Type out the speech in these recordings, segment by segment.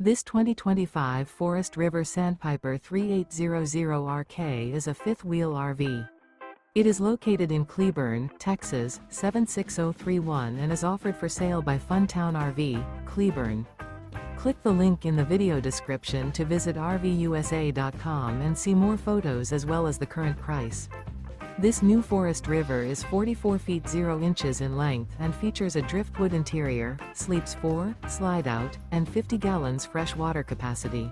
This 2025 Forest River Sandpiper 3800RK is a fifth-wheel RV. It is located in Cleburne, Texas, 76031 and is offered for sale by Funtown RV, Cleburne. Click the link in the video description to visit RVUSA.com and see more photos as well as the current price. This new Forest River is 44 feet 0 inches in length and features a driftwood interior, sleeps 4, slide-out, and 50 gallons fresh water capacity.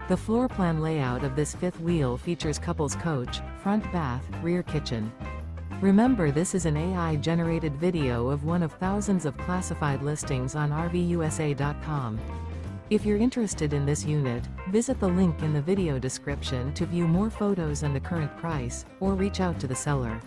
The floor plan layout of this fifth wheel features couples coach, front bath, rear kitchen. Remember, this is an AI-generated video of one of thousands of classified listings on RVUSA.com. If you're interested in this unit, visit the link in the video description to view more photos and the current price, or reach out to the seller.